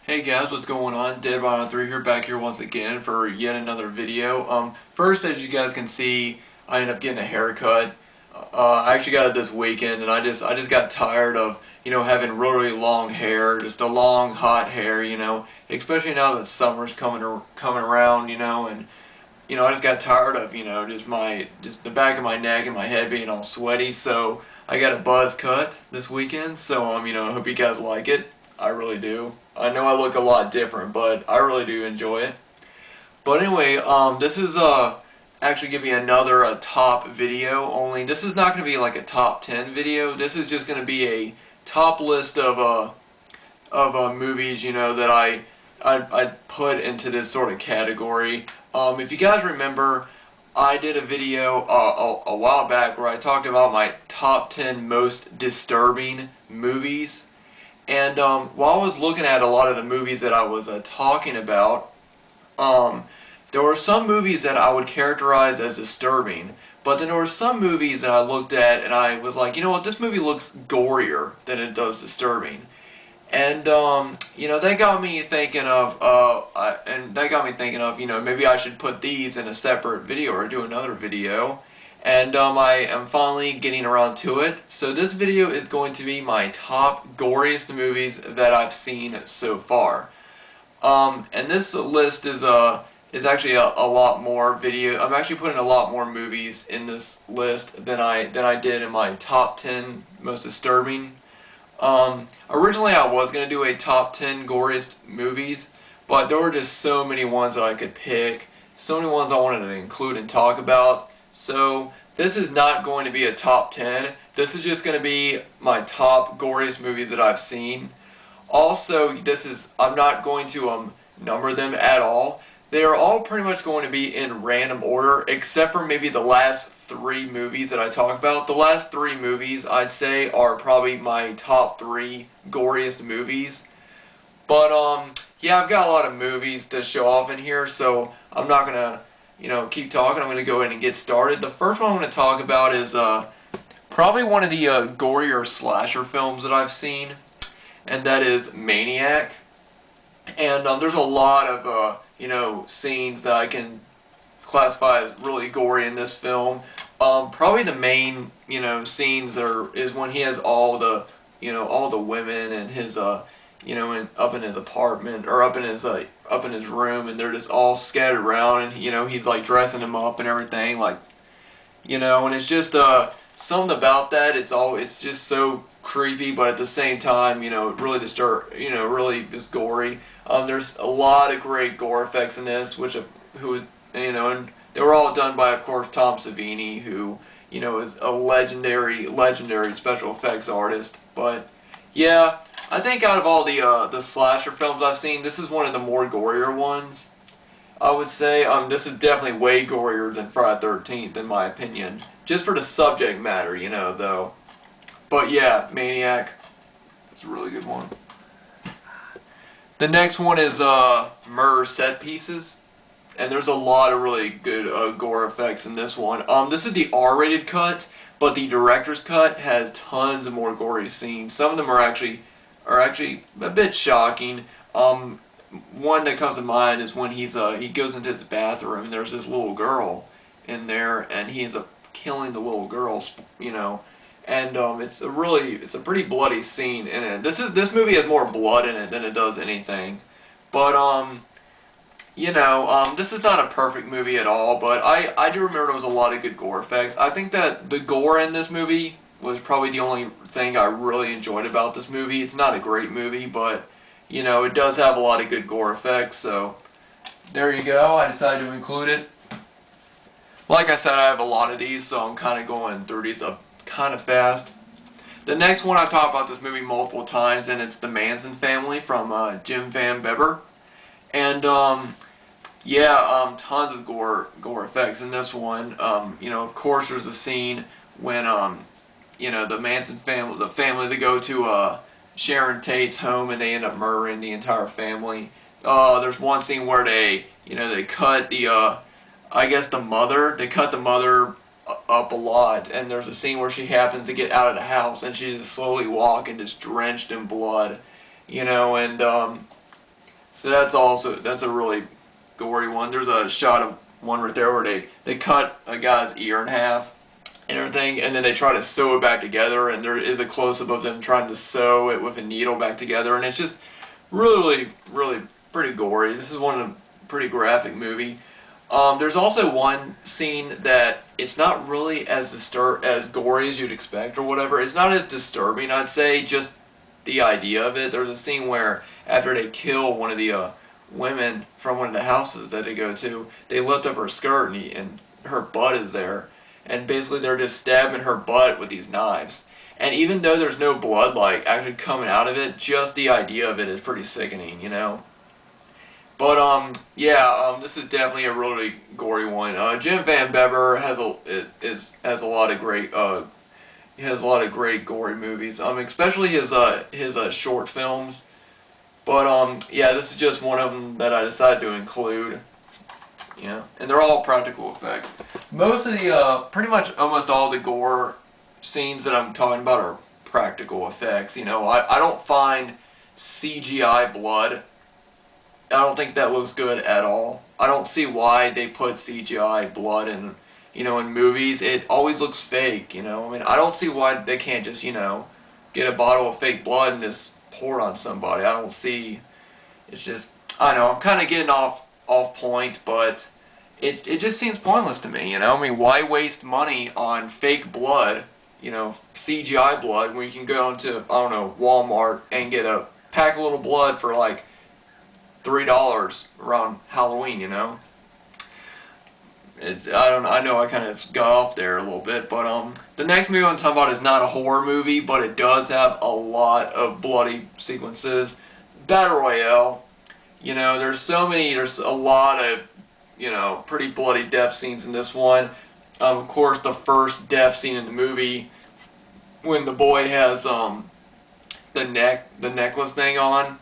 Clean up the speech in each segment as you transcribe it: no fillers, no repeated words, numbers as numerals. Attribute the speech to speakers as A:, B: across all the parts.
A: Hey guys, what's going on? Dead3 here, back here once again for yet another video. First, as you guys can see, I ended up getting a haircut. I actually got it this weekend, and I just got tired of having really long hair, just a long hot hair, especially now that summer's coming around, and I just got tired of just the back of my neck and my head being all sweaty. So I got a buzz cut this weekend. So I hope you guys like it. I really do. I know I look a lot different, but I really do enjoy it. But anyway, this is actually gonna be another top video. Only this is not gonna be like a top 10 video. This is just gonna be a top list of movies that I put into this sort of category. If you guys remember, I did a video a while back where I talked about my top 10 most disturbing movies. And while I was looking at a lot of the movies that I was talking about, there were some movies that I would characterize as disturbing, but then there were some movies that I looked at and I was like, you know what, this movie looks gorier than it does disturbing. And that got me thinking of, maybe I should put these in a separate video or do another video. And I am finally getting around to it. So this video is going to be my top goriest movies that I've seen so far. And this list is actually a lot more video. I'm actually putting a lot more movies in this list than I did in my top 10 most disturbing. Originally I was going to do a top 10 goriest movies, but there were just so many ones that I could pick, so many ones I wanted to include and talk about. So this is not going to be a top 10. This is just going to be my top goriest movies that I've seen. Also, I'm not going to number them at all. They are all pretty much going to be in random order, except for maybe the last 3 movies that I talked about. The last 3 movies, I'd say, are probably my top 3 goriest movies. But yeah, I've got a lot of movies to show off in here, so I'm not gonna keep talking. I'm going to go ahead and get started. The first one I'm going to talk about is probably one of the gorier slasher films that I've seen, and that is Maniac. And there's a lot of scenes that I can classify as really gory in this film. Probably the main scenes is when he has all the women and his up in his apartment, or up in his room, and they're just all scattered around, and he's like dressing them up and everything, like and it's just something about that. It's just so creepy, but at the same time, really really just gory. There's a lot of great gore effects in this, and they were all done by, of course, Tom Savini, who is a legendary special effects artist. But yeah, I think out of all the slasher films I've seen, this is one of the more gorier ones, I would say. This is definitely way gorier than Friday the 13th, in my opinion. Just for the subject matter, though. But yeah, Maniac. It's a really good one. The next one is Murder Set Pieces. And there's a lot of really good gore effects in this one. This is the R-rated cut, but the director's cut has tons of more gory scenes. Some of them are actually a bit shocking. One that comes to mind is when he goes into his bathroom and there's this little girl in there, and he ends up killing the little girl, and it's a pretty bloody scene in it. This movie has more blood in it than it does anything, but this is not a perfect movie at all, but I do remember there was a lot of good gore effects. I think that the gore in this movie was probably the only thing I really enjoyed about this movie. It's not a great movie, but it does have a lot of good gore effects, so there you go. I decided to include it. Like I said, I have a lot of these, so I'm kind of going through these up kind of fast. The next one, I've talked about this movie multiple times, and it's The Manson Family from Jim Van Bebber. And yeah, tons of gore effects in this one. Of course, there's a scene when the Manson family, they go to Sharon Tate's home, and they end up murdering the entire family. There's one scene where they cut the mother. They cut the mother up a lot, and there's a scene where she happens to get out of the house, and she's just slowly walking, just drenched in blood, and So that's a really gory one. There's a shot of one right there where they cut a guy's ear in half and everything, and then they try to sew it back together, and there is a close-up of them trying to sew it with a needle back together, and it's just really pretty gory. This is one of the pretty graphic movie. There's also one scene that it's not really as gory as you'd expect or whatever. It's not as disturbing, I'd say, just the idea of it. There's a scene where after they kill one of the women from one of the houses that they go to, they lift up her skirt and her butt is there. And basically they're just stabbing her butt with these knives. And even though there's no blood like actually coming out of it, just the idea of it is pretty sickening, you know. But this is definitely a really gory one. Jim Van Bever has a lot of great he has a lot of great gory movies. Especially his short films. But yeah, this is just one of them that I decided to include. Yeah, and they're all practical effect. Most of the pretty much almost all the gore scenes that I'm talking about are practical effects. You know, I don't find CGI blood. I don't think that looks good at all. I don't see why they put CGI blood in, you know, in movies. It always looks fake, you know. I mean, I don't see why they can't just, you know, get a bottle of fake blood and just pour it on somebody. I don't see. It's just, I know, I'm kind of getting off point, but it just seems pointless to me, you know. I mean, why waste money on fake blood, you know, CGI blood, when you can go into, I don't know, Walmart and get a pack of little blood for like $3 around Halloween, you know. I know I kind of got off there a little bit, but the next movie I'm talking about is not a horror movie, but it does have a lot of bloody sequences. Battle Royale, you know, there's a lot of, you know, pretty bloody death scenes in this one. Of course, the first death scene in the movie, when the boy has the necklace thing on,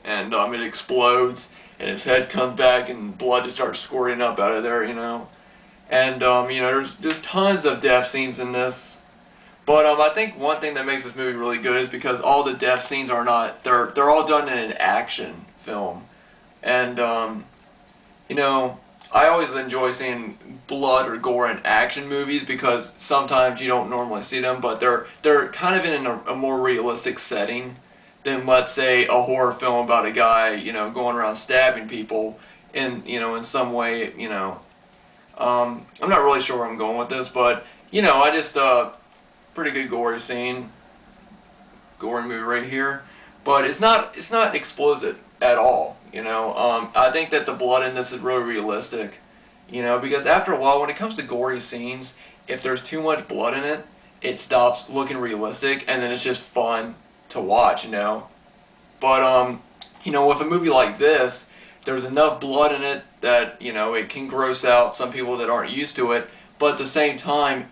A: and it explodes, and his head comes back, and blood just starts squirting up out of there, you know. And you know, there's tons of death scenes in this. But I think one thing that makes this movie really good is because all the death scenes are not, they're all done in an action film. And you know, I always enjoy seeing blood or gore in action movies because sometimes you don't normally see them, but they're kind of in a more realistic setting than, let's say, a horror film about a guy, you know, going around stabbing people in, you know, in some way, you know. I'm not really sure where I'm going with this, but, you know, I just, pretty good gory scene, gory movie right here, but it's not explicit at all, you know. I think that the blood in this is really realistic, you know, because after a while, when it comes to gory scenes, if there's too much blood in it, it stops looking realistic, and then it's just fun to watch, you know. But you know, with a movie like this, there's enough blood in it that, you know, it can gross out some people that aren't used to it, but at the same time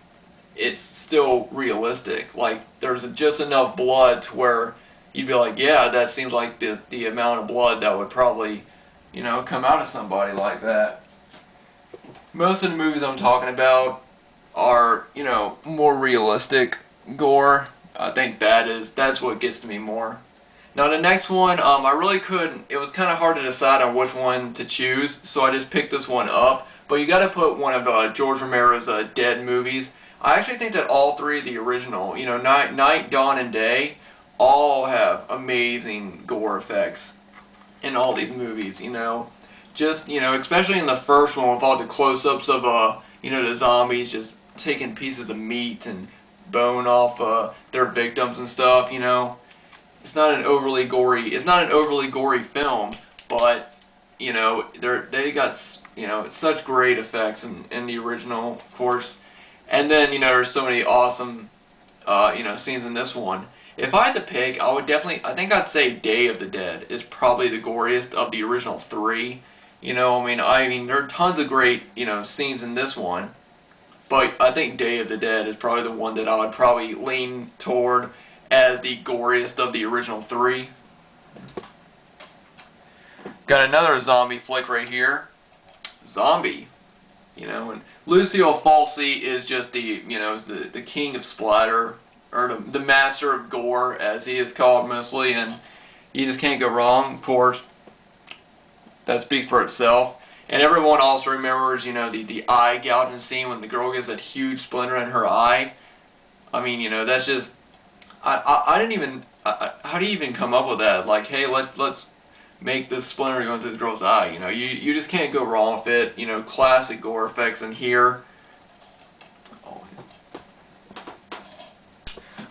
A: it's still realistic. Like, there's just enough blood to where you'd be like, yeah, that seems like the amount of blood that would probably, you know, come out of somebody like that. Most of the movies I'm talking about are, you know, more realistic gore. I think that's what gets to me more. Now the next one, I really couldn't, it was kind of hard to decide on which one to choose, so I just picked this one up. But you gotta put one of George Romero's Dead movies. I actually think that all three of the original, you know, Night, Dawn, and Day, all have amazing gore effects in all these movies, you know. Just, you know, especially in the first one with all the close-ups of, you know, the zombies just taking pieces of meat and bone off their victims and stuff, you know. It's not an overly gory film, but, you know, they got, you know, such great effects in the original, of course. And then, you know, there's so many awesome, you know, scenes in this one. If I had to pick, I think I'd say Day of the Dead is probably the goriest of the original three. You know, I mean, there are tons of great, you know, scenes in this one. But I think Day of the Dead is probably the one that I would probably lean toward as the goriest of the original three. Got another zombie flick right here. Zombie. You know, and Lucio Fulci is just the king of splatter, or the master of gore, as he is called mostly, and you just can't go wrong. Of course, that speaks for itself. And everyone also remembers, you know, the eye gouging scene when the girl gets that huge splinter in her eye. I mean, you know, that's just, I didn't even, how do you even come up with that? Like, hey, let's make this splinter go into this girl's eye. You know, you just can't go wrong with it. You know, classic gore effects in here.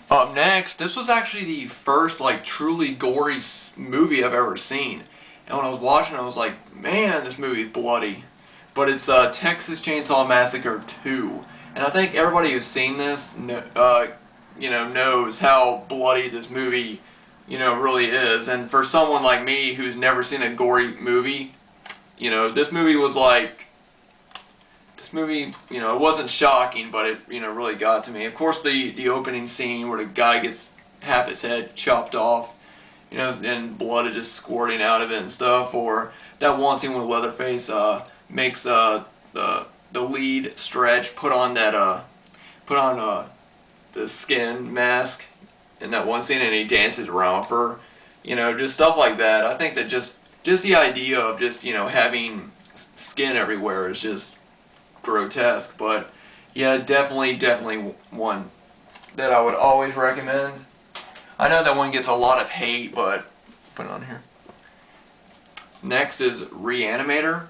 A: Up next, this was actually the first like truly gory movie I've ever seen. And when I was watching it, I was like, man, this movie is bloody. But it's Texas Chainsaw Massacre 2. And I think everybody who's seen this, you know, knows how bloody this movie, you know, really is. And for someone like me who's never seen a gory movie, you know, this movie was like, you know, it wasn't shocking, but it, you know, really got to me. Of course, the opening scene where the guy gets half his head chopped off, you know, and blood is just squirting out of it and stuff. Or that one scene when Leatherface makes the lead Stretch put on that the skin mask in that one scene, and he dances around for, you know, just stuff like that. I think that just the idea of just, you know, having skin everywhere is just grotesque. But yeah, definitely one that I would always recommend. I know that one gets a lot of hate, but put it on here. Next is Re-Animator.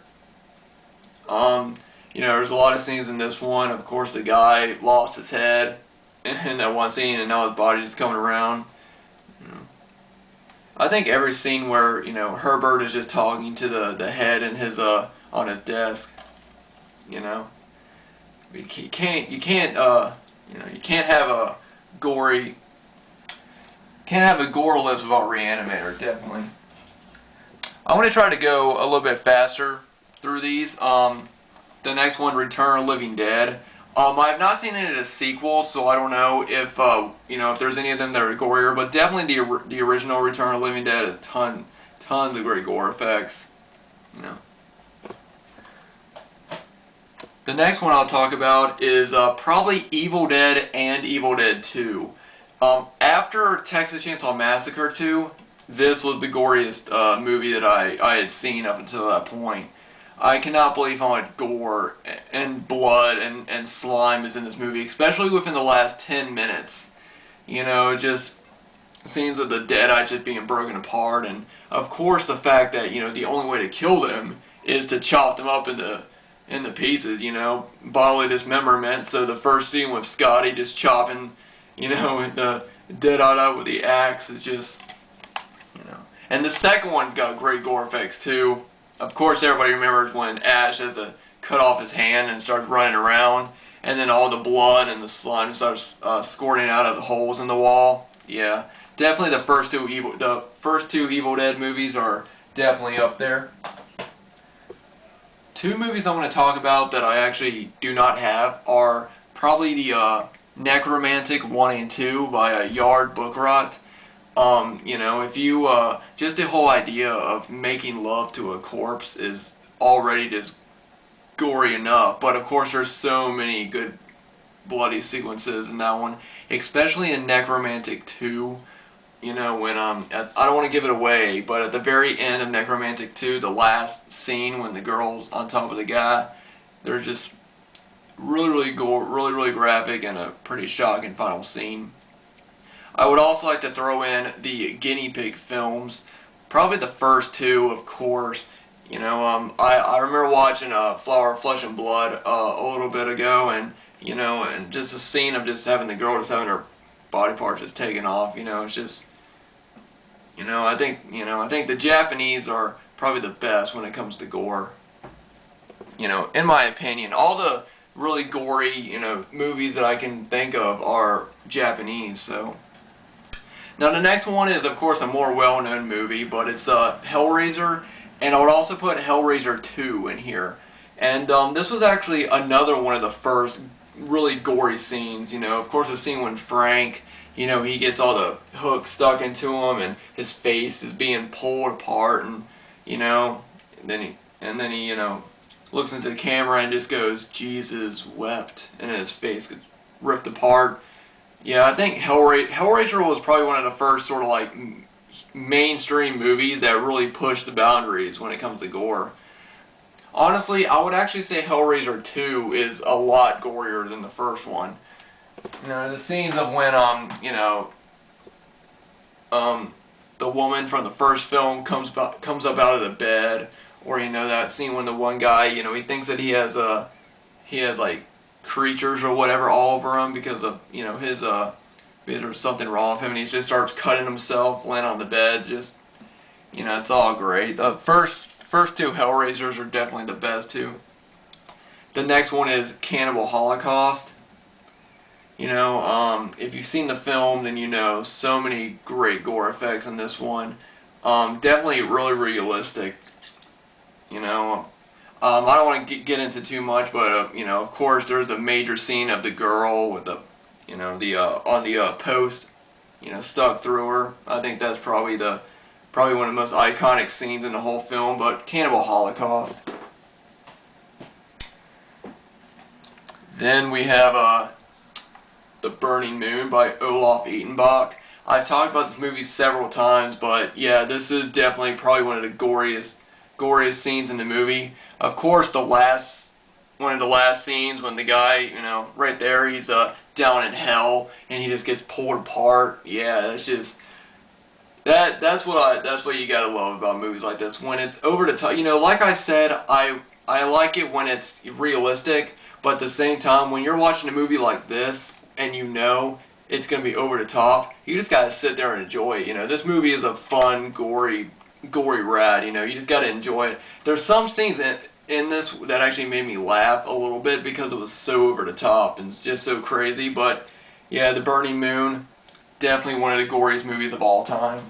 A: You know, there's a lot of scenes in this one. Of course, the guy lost his head in that one scene, and now his body's just coming around. You know, I think every scene where, you know, Herbert is just talking to the head in his on his desk. You know, you can't you know, you can't have a gory, can't have a gore list without Re-Animator. Definitely. I'm gonna try to go a little bit faster through these. The next one, Return of the Living Dead. I have not seen it as a sequel, so I don't know if you know, if there's any of them that are gorier. But definitely the original Return of the Living Dead has tons of great gore effects. You know. The next one I'll talk about is probably Evil Dead and Evil Dead 2. After Texas Chainsaw Massacre 2, this was the goriest movie that I had seen up until that point. I cannot believe how much gore and blood and slime is in this movie, especially within the last 10 minutes. You know, just scenes of the dead eyes just being broken apart, and of course the fact that, you know, the only way to kill them is to chop them up into pieces, you know, bodily dismemberment. So the first scene with Scotty just chopping, you know, the dead eye out with the axe is just, you know. And the second one's got great gore effects too. Of course, everybody remembers when Ash has to cut off his hand and starts running around, and then all the blood and the slime starts squirting out of the holes in the wall. Yeah, definitely the first two Evil Dead movies are definitely up there. Two movies I want to talk about that I actually do not have are probably the Necromantic 1 and 2 by Yard Bookrot. You know, if you, just the whole idea of making love to a corpse is already just gory enough, but of course there's so many good bloody sequences in that one, especially in Necromantic 2. You know, when, I don't want to give it away, but at the very end of Necromantic 2, the last scene when the girl's on top of the guy, they're just really graphic, and a pretty shocking final scene. I would also like to throw in the Guinea Pig films, probably the first two, of course. You know, I remember watching Flower, Flesh and Blood a little bit ago, and, you know, and just a scene of just having the girl just having her body parts just taken off. You know, it's just, you know, I think the Japanese are probably the best when it comes to gore. You know, in my opinion, all the really gory, you know, movies that I can think of are Japanese. So now the next one is, of course, a more well-known movie, but it's Hellraiser, and I would also put Hellraiser 2 in here. And this was actually another one of the first really gory scenes. You know, of course, the scene when Frank, you know, he gets all the hooks stuck into him, and his face is being pulled apart, and, you know, and then he, you know, looks into the camera and just goes, "Jesus wept," and his face gets ripped apart. Yeah, I think Hellraiser was probably one of the first sort of like, mainstream movies that really push the boundaries when it comes to gore. Honestly, I would actually say Hellraiser 2 is a lot gorier than the first one. You know, the scenes of when, the woman from the first film comes up out of the bed, or, you know, that scene when the one guy, you know, he thinks that he has like creatures or whatever all over him because of, you know, his, there's something wrong with him, and he just starts cutting himself, laying on the bed, just, you know, it's all great. The first two Hellraisers are definitely the best too. The next one is Cannibal Holocaust. You know, if you've seen the film, then you know so many great gore effects in this one. Definitely really realistic. You know, I don't want to get into too much, but you know, of course, there's the major scene of the girl with the, you know, the on the post, you know, stuck through her. I think that's probably one of the most iconic scenes in the whole film. But Cannibal Holocaust. Then we have The Burning Moon by Olaf Ittenbach. I've talked about this movie several times, but yeah, this is definitely probably one of the goriest scenes in the movie. Of course, one of the last scenes when the guy, you know, right there, he's down in hell and he just gets pulled apart. Yeah, that's just that's what you gotta love about movies like this. When it's over the top, you know, like I said, I like it when it's realistic, but at the same time, when you're watching a movie like this and you know it's gonna be over the top, you just gotta sit there and enjoy it. You know, this movie is a fun, gory ride. You know, you just gotta enjoy it. There's some scenes in this that actually made me laugh a little bit because it was so over the top and it's just so crazy. But yeah, The Burning Moon, definitely one of the goriest movies of all time.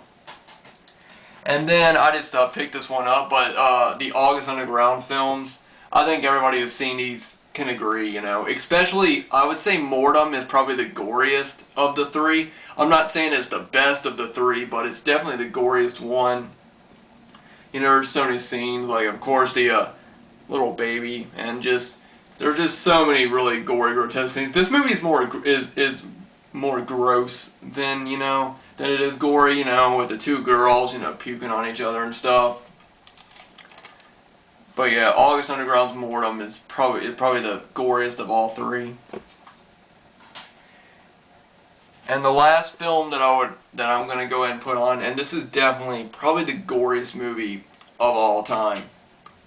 A: And then I just picked this one up, but the August Underground films, I think everybody who's seen these can agree, you know, especially I would say Mortem is probably the goriest of the three. I'm not saying it's the best of the three, but it's definitely the goriest one. You know, there's so many scenes, like of course the little baby, and just there's just so many really gory, grotesque scenes. This movie is more gross than, you know, than it is gory, you know, with the two girls, you know, puking on each other and stuff. But yeah, August Underground's Mortem is probably the goriest of all three. And the last film that I'm gonna go ahead and put on, and this is definitely probably the goriest movie of all time,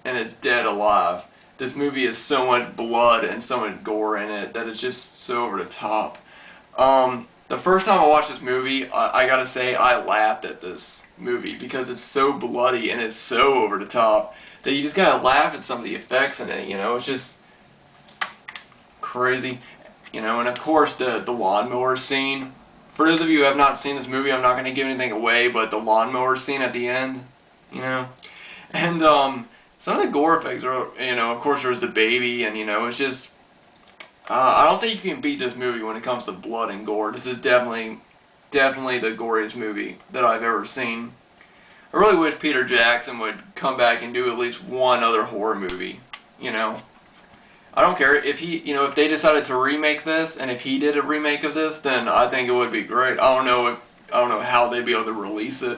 A: and it's Dead Alive. This movie has so much blood and so much gore in it that it's just so over the top. The first time I watched this movie, I gotta say I laughed at this movie because it's so bloody and it's so over the top that you just gotta laugh at some of the effects in it. You know, it's just crazy. You know, and of course the lawnmower scene. For those of you who have not seen this movie, I'm not going to give anything away, but the lawnmower scene at the end, you know, and some of the gore effects are, you know, of course there's the baby, and you know, it's just I don't think you can beat this movie when it comes to blood and gore. This is definitely the goriest movie that I've ever seen. I really wish Peter Jackson would come back and do at least one other horror movie, you know. I don't care if if they decided to remake this, and if he did a remake of this, then I think it would be great. I don't know how they'd be able to release it.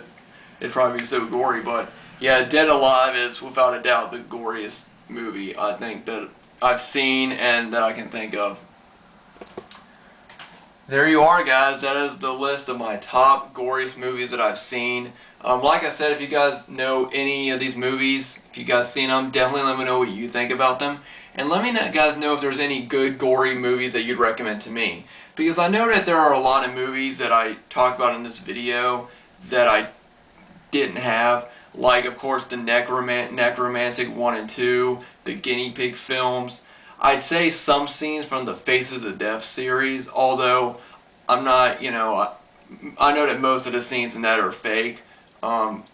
A: It'd probably be so gory, but yeah, Dead Alive is without a doubt the goriest movie I think that I've seen and that I can think of. There you are, guys. That is the list of my top goriest movies that I've seen. Like I said, if you guys know any of these movies, if you guys seen them, definitely let me know what you think about them. And let me guys know if there's any good gory movies that you'd recommend to me. Because I know that there are a lot of movies that I talked about in this video that I didn't have. Like, of course, the Necromantic 1 and 2, the Guinea Pig films. I'd say some scenes from the Faces of Death series, although I'm not, you know, I know that most of the scenes in that are fake.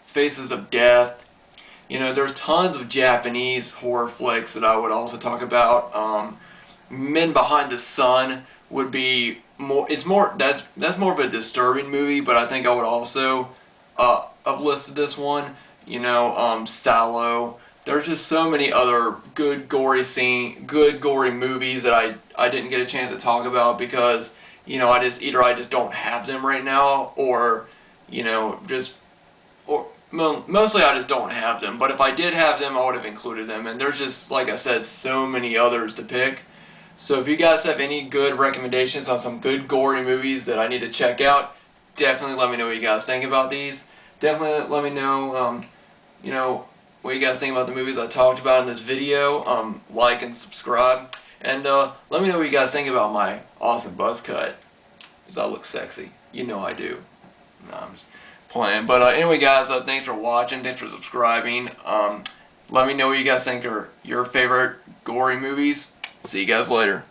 A: Faces of Death, you know, there's tons of Japanese horror flicks that I would also talk about. Men Behind the Sun would be more, that's more of a disturbing movie, but I think I would also have listed this one. You know, Sallow. There's just so many other good gory movies that I didn't get a chance to talk about because, you know, I just don't have them right now, or, you know, just or mostly I just don't have them, but if I did have them, I would have included them, and there's just, like I said, so many others to pick. So if you guys have any good recommendations on some good gory movies that I need to check out, definitely let me know what you guys think about these. Definitely let me know, you know, what you guys think about the movies I talked about in this video. Like and subscribe. And let me know what you guys think about my awesome buzz cut. Because I look sexy. You know I do. No, I'm just playing. But anyway, guys, thanks for watching. Thanks for subscribing. Let me know what you guys think are your favorite gory movies. See you guys later.